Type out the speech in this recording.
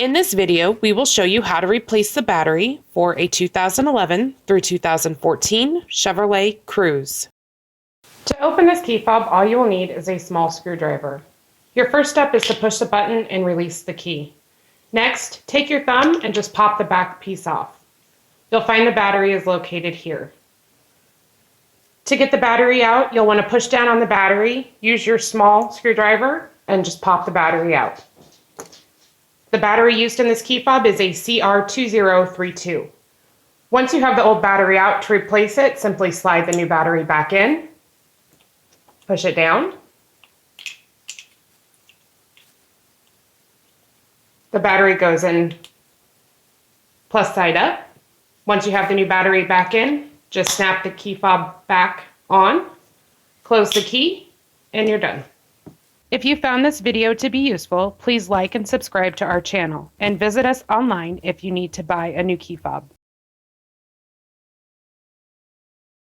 In this video, we will show you how to replace the battery for a 2011 through 2014 Chevrolet Cruze. To open this key fob, all you will need is a small screwdriver. Your first step is to push the button and release the key. Next, take your thumb and just pop the back piece off. You'll find the battery is located here. To get the battery out, you'll want to push down on the battery, use your small screwdriver, and just pop the battery out. The battery used in this key fob is a CR2032. Once you have the old battery out, to replace it, simply slide the new battery back in, push it down. The battery goes in plus side up. Once you have the new battery back in, just snap the key fob back on, close the key, and you're done. If you found this video to be useful, please like and subscribe to our channel, and visit us online if you need to buy a new key fob.